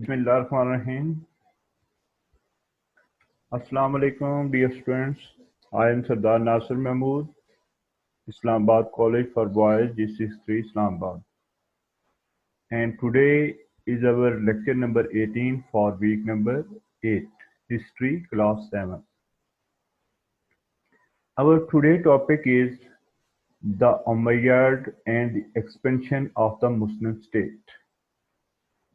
Bismillahirrahmanirrahim. Assalamu alaikum, dear students. I am Sardar Nasir Mahmood, Islamabad College for Boys, G63, Islamabad. And today is our lecture number 18 for week number 8, History, Class 7. Our today topic is the Umayyad and the expansion of the Muslim state.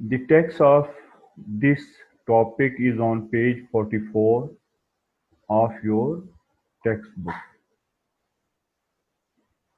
The text of this topic is on page 44 of your textbook.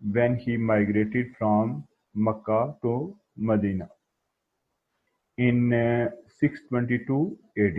when he migrated from Makkah to Medina in 622 AD.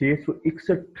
661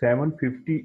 750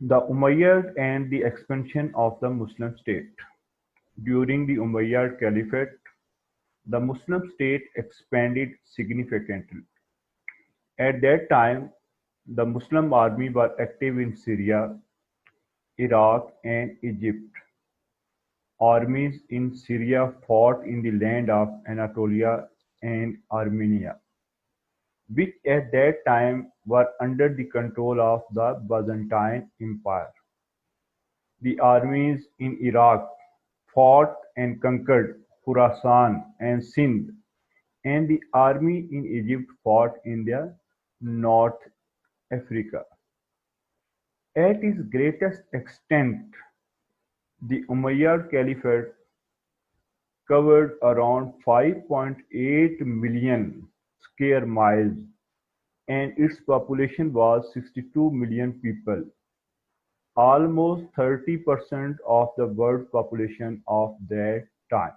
The Umayyad and the expansion of the Muslim state. During the Umayyad Caliphate, the Muslim state expanded significantly. At that time, the Muslim army were active in Syria, Iraq, and Egypt. Armies in Syria fought in the land of Anatolia and Armenia, which at that time were under the control of the Byzantine Empire. The armies in Iraq fought and conquered Khorasan and Sindh, and the army in Egypt fought in the North Africa. At its greatest extent, the Umayyad Caliphate covered around 5.8 million square miles, and its population was 62 million people, almost 30% of the world population of that time.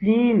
3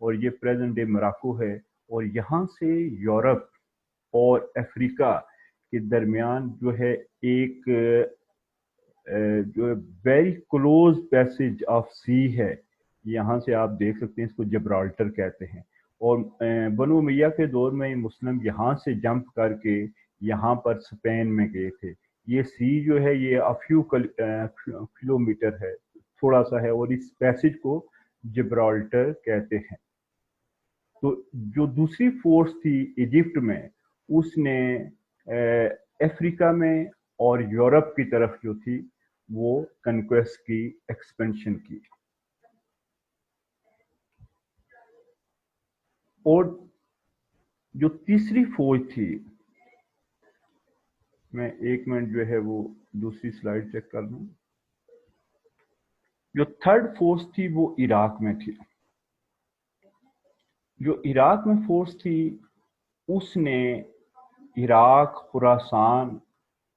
اور یہ present day موراکو ہے، اور یہاں سے Europe اور افریقہ کے درمیان جو ہے ایک جو ویری کلوز پیسج آف سی ہے، یہاں سے آپ دیکھ سکتے ہیں، اس کو جبرالٹر کہتے ہیں۔ اور بنو امیہ کے دور میں مسلم یہاں سے جمپ کر کے یہاں پر اسپین میں گئے تھے۔ یہ سی جو ہے یہ افیو کلومیٹر ہے، تھوڑا سا ہے، اور اس پیسج کو جبرالٹر کہتے ہیں۔ تو جو دوسری فورس تھی ایجپٹ میں، اس نے افریقہ میں اور یورپ کی طرف جو تھی وہ کنکویسٹ کی، ایکسپینشن کی۔ اور جو تیسری فوج تھی، میں ایک منٹ جو ہے وہ دوسری سلائیڈ چیک کر لوں، جو تھرڈ فورس تھی وہ عراق میں تھی۔ جو عراق میں فورس تھی اس نے عراق، خراسان،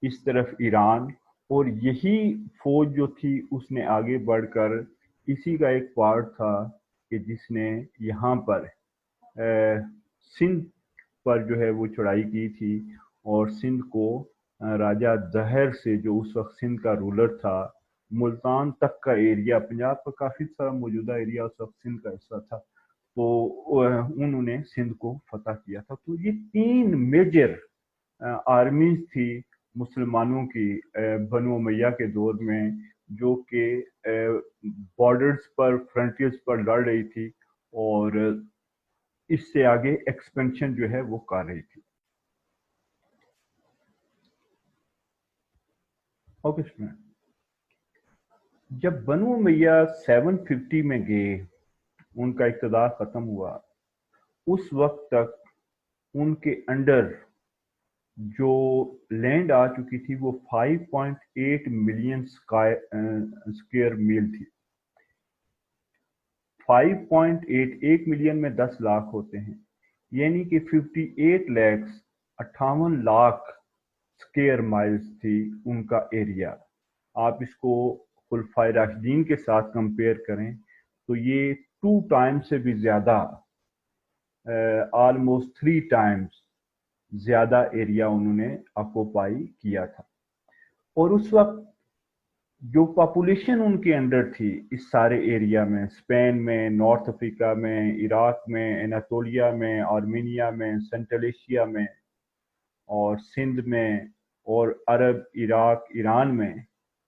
اس طرف ایران، اور یہی فوج جو تھی اس نے آگے بڑھ کر اسی کا ایک پارٹ تھا کہ جس نے یہاں پر سندھ پر جو ہے وہ چڑھائی کی تھی، اور سندھ کو راجہ زہر سے، جو اس وقت سندھ کا رولر تھا، ملتان تک کا ایریا، پنجاب کا کافی سارا موجودہ ایریا اس وقت سندھ کا حصہ تھا، تو انہوں نے سندھ کو فتح کیا تھا۔ تو یہ تین میجر آرمیز تھی مسلمانوں کی بنو امیہ کے دور میں، جو کہ بارڈرز پر، فرنٹیئرز پر لڑ رہی تھی، اور اس سے آگے ایکسپینشن جو ہے وہ کر رہی تھی۔ اوکے، جب بنو امیہ 750 میں گئے، ان کا اقتدار ختم ہوا، اس وقت تک ان کے انڈر جو لینڈ آ چکی تھی وہ 5.8 ملین اسکوائر میل تھی۔ 5.8، 1 ملین میں 10 لاکھ ہوتے ہیں، یعنی کہ 58 لیکس، 58 لاکھ اسکوائر مائلز تھی ان کا ایریا۔ آپ اس کو خلفائے راشدین کے ساتھ کمپیئر کریں تو یہ 2 ٹائمز سے بھی زیادہ، آلموسٹ 3 ٹائمز زیادہ ایریا انہوں نے آکوپائی کیا تھا۔ اور اس وقت جو پاپولیشن ان کے انڈر تھی اس سارے ایریا میں، اسپین میں، نارتھ افریقہ میں، عراق میں، اناتولیا میں، آرمینیا میں، سینٹرل ایشیا میں، اور سندھ میں، اور عرب، عراق، ایران میں،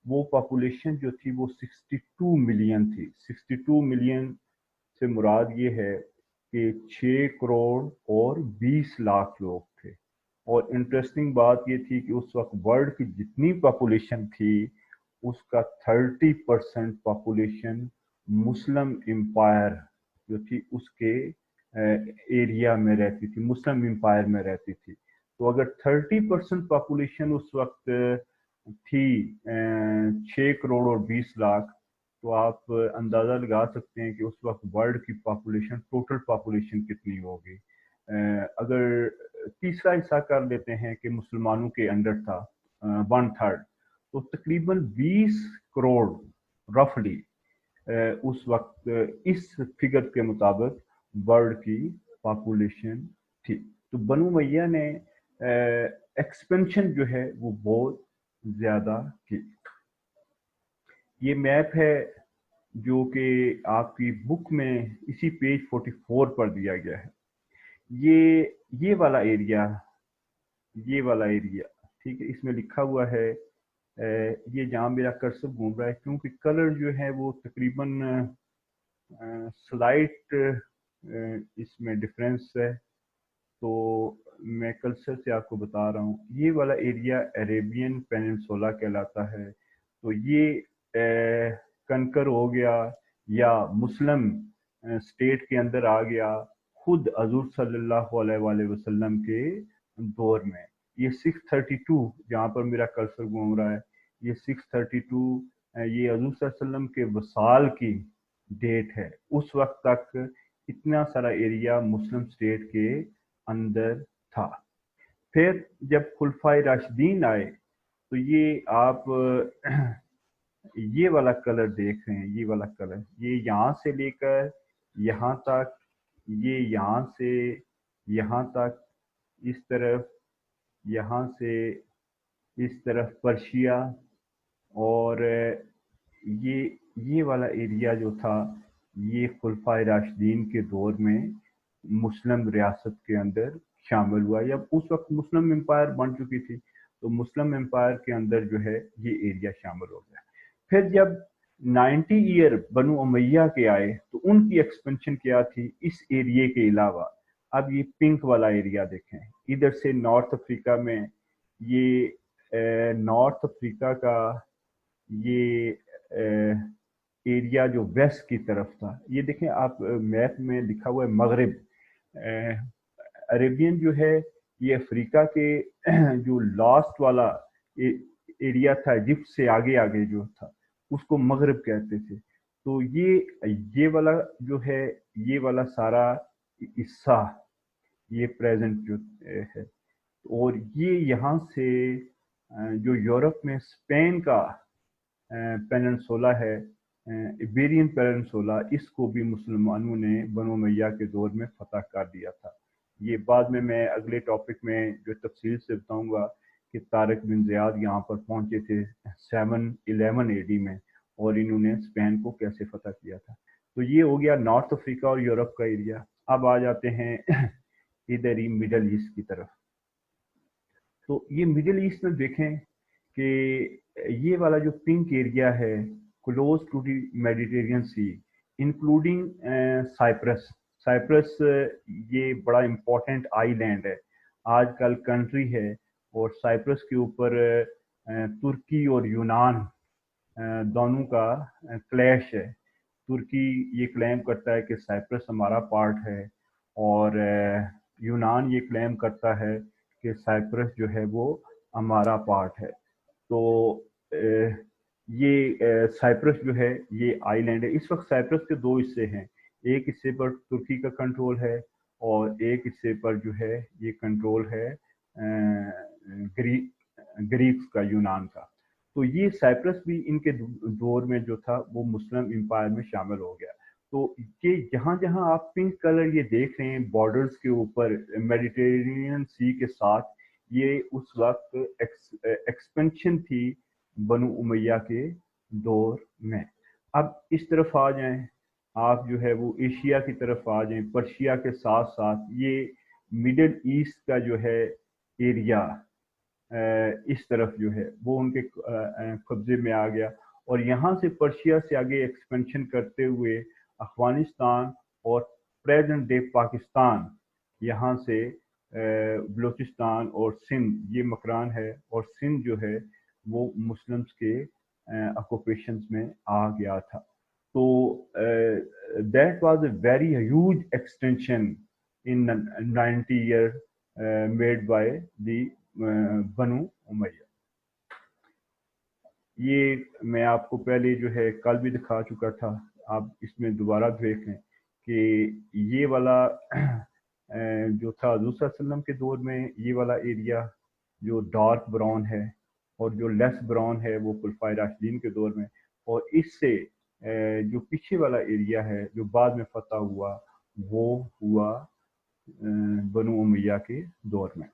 وہ پاپولیشن جو تھی وہ 62 ملین تھی۔ 62 ملین سے مراد یہ ہے کہ 6 کروڑ اور 20 لاکھ لوگ تھے۔ اور انٹرسٹنگ بات یہ تھی کہ اس وقت ورلڈ کی جتنی پاپولیشن تھی اس کا 30% پاپولیشن مسلم امپائر جو تھی اس کے ایریا میں رہتی تھی، مسلم امپائر میں رہتی تھی۔ تو اگر 30% پاپولیشن اس وقت تھی 6 کروڑ اور 20 لاکھ، تو آپ اندازہ لگا سکتے ہیں کہ اس وقت ورلڈ کی پاپولیشن، ٹوٹل پاپولیشن کتنی ہوگی۔ اگر تیسرا حصہ کر لیتے ہیں کہ مسلمانوں کے انڈر تھا 1/3، تو تقریباً 20 کروڑ رفلی اس وقت اس فگر کے مطابق ورلڈ کی پاپولیشن تھی۔ تو بنو امیہ نے ایکسپینشن جو ہے وہ بہت زیادہ کی۔ یہ میپ ہے جو کہ آپ کی بک میں اسی پیج 44 پر دیا گیا ہے۔ یہ والا ایریا، ٹھیک ہے، اس میں لکھا ہوا ہے، یہ جہاں میرا کرسر گھوم رہا ہے، کیونکہ کلر جو ہے وہ تقریباً سلائٹ اس میں ڈفرینس ہے، تو میں کرسر سے آپ کو بتا رہا ہوں۔ یہ والا ایریا عریبین پیننسولا کہلاتا ہے۔ تو یہ کنکر ہو گیا یا مسلم اسٹیٹ کے اندر آ گیا خود حضور صلی اللہ علیہ وآلہ وسلم کے دور میں۔ یہ 632 جہاں پر میرا کرسر گھوم رہا ہے، یہ 632 یہ حضور صلی اللہ علیہ وسلم کے وصال کی ڈیٹ ہے۔ اس وقت تک اتنا سارا ایریا مسلم اسٹیٹ کے اندر تھا۔ پھر جب خلفائے راشدین آئے تو یہ آپ یہ والا کلر دیکھ رہے ہیں، یہ والا کلر، یہ یہاں سے لے کر یہاں تک یہ یہاں سے یہاں تک، اس طرف یہاں سے اس طرف پرشیا، اور یہ والا ایریا جو تھا یہ خلفائے راشدین کے دور میں مسلم ریاست کے اندر شامل ہوا، یا اس وقت مسلم امپائر بن چکی تھی، تو مسلم امپائر کے اندر جو ہے یہ ایریا شامل ہو گیا۔ پھر جب 90 ایئر بنو امیہ کے آئے تو ان کی ایکسپینشن کیا تھی اس ایریے کے علاوہ؟ اب یہ پنک والا ایریا دیکھیں، ادھر سے نارتھ افریقہ میں، یہ نارتھ افریقہ کا یہ ایریا جو ویسٹ کی طرف تھا، یہ دیکھیں آپ میپ میں لکھا ہوا ہے مغرب، عربین جو ہے یہ افریقہ کے جو لاسٹ والا ایریا تھا، ایجپٹ سے آگے آگے جو تھا اس کو مغرب کہتے تھے۔ تو یہ والا جو ہے، یہ والا سارا حصہ یہ پریزنٹ جو ہے، اور یہ یہاں سے جو یورپ میں اسپین کا پیننسولا ہے، ایبیرین پیننسولا، اس کو بھی مسلمانوں نے بنو امیہ کے دور میں فتح کر دیا تھا۔ یہ بعد میں اگلے ٹاپک میں جو تفصیل سے بتاؤں گا کہ طارق بن زیاد یہاں پر پہنچے تھے 711 AD میں، اور انہوں نے اسپین کو کیسے فتح کیا تھا۔ تو یہ ہو گیا نارتھ افریقہ اور یورپ کا ایریا۔ اب آ جاتے ہیں ادھر ہی مڈل ایسٹ کی طرف۔ تو یہ مڈل ایسٹ میں دیکھیں کہ یہ والا جو پنک ایریا ہے close to the Mediterranean sea, including Cyprus یہ بڑا امپورٹنٹ آئی لینڈ ہے، آج کل کنٹری ہے، اور سائپرس کے اوپر ترکی اور یونان دونوں کا کلیش ہے۔ ترکی یہ کلیم کرتا ہے کہ سائپرس ہمارا پارٹ ہے، اور یونان یہ کلیم کرتا ہے کہ سائپرس جو ہے وہ ہمارا پارٹ ہے۔ تو یہ سائپرس جو ہے یہ آئی لینڈ ہے۔ اس وقت سائپرس کے دو حصے ہیں، ایک حصے پر ترکی کا کنٹرول ہے، اور ایک حصے پر جو ہے یہ کنٹرول ہے گریکس کا، یونان کا۔ تو یہ سائپرس بھی ان کے دور میں جو تھا وہ مسلم امپائر میں شامل ہو گیا۔ تو یہ جہاں جہاں آپ پنک کلر یہ دیکھ رہے ہیں بارڈرز کے اوپر میڈیٹرینین سی کے ساتھ، یہ اس وقت ایکسپینشن تھی بنو امیہ کے دور میں۔ اب اس طرف آ جائیں آپ، جو ہے وہ ایشیا کی طرف آ جائیں، پرشیا کے ساتھ ساتھ یہ مڈل ایسٹ کا جو ہے ایریا اس طرف جو ہے وہ ان کے قبضے میں آ گیا، اور یہاں سے پرشیا سے آگے ایکسپینشن کرتے ہوئے افغانستان اور پریزنٹ ڈے پاکستان، یہاں سے بلوچستان اور سندھ یہ مکران ہے، اور سندھ جو ہے وہ مسلمس کے آکوپیشنز میں آ گیا تھا۔ تو that was a very huge extension in 90 year made by the Banu Umayya. یہ میں آپ کو پہلے جو ہے کل بھی دکھا چکا تھا، آپ اس میں دوبارہ دیکھیں کہ یہ والا جو تھا حضور صلی اللہ علیہ وسلم کے دور میں، یہ والا ایریا جو ڈارک براؤن ہے، اور جو لیس براؤن ہے وہ خلفائے راشدین کے دور میں، اور اس سے جو پیچھے والا ایریا ہے جو بعد میں فتح ہوا وہ ہوا بنو امیہ کے دور میں۔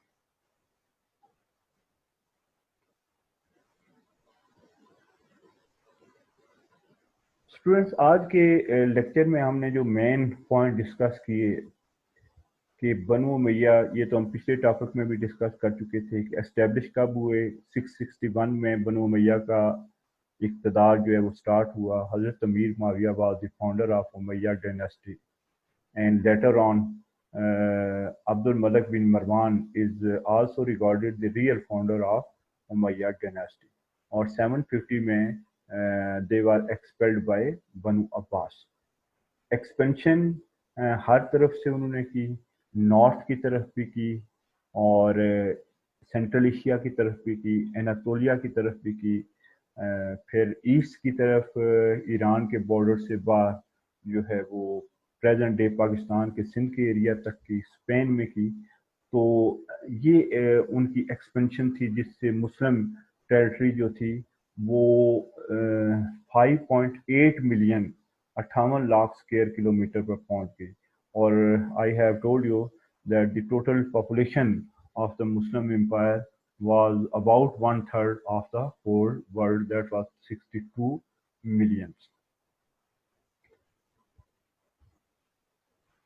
اسٹوڈینٹس، آج کے لیکچر میں ہم نے جو مین پوائنٹ ڈسکس کیے کہ بنو امیہ، یہ تو ہم پچھلے ٹاپک میں بھی ڈسکس کر چکے تھے کہ اسٹیبلش کب ہوئے۔ 661 میں بنو امیہ کا اقتدار جو ہے وہ سٹارٹ ہوا۔ حضرت Amir Muawiya was the founder of Umayya dynasty, and later on Abd al Malik bin Marwan is also regarded the real founder of Umayya dynasty, اور 750 میں they were expelled by بنو عباس۔ ایکسپینشن ہر طرف سے انہوں نے کی، نارتھ کی طرف بھی کی، اور سینٹرل ایشیا کی طرف بھی کی، اناتولیا کی طرف بھی کی، پھر ایسٹ کی طرف ایران کے بارڈر سے باہر جو ہے وہ پریزنٹ ڈے پاکستان کے سندھ کے ایریا تک کی، اسپین میں کی۔ تو یہ ان کی ایکسپینشن تھی، جس سے مسلم ٹیریٹری جو تھی وہ 5.8 ملین 58 لاکھ اسکوائر کلومیٹر پر پہنچ گئی، or I have told you that the total population of the Muslim empire was about one third of the whole world, that was 62 millions.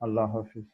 Allah Hafiz.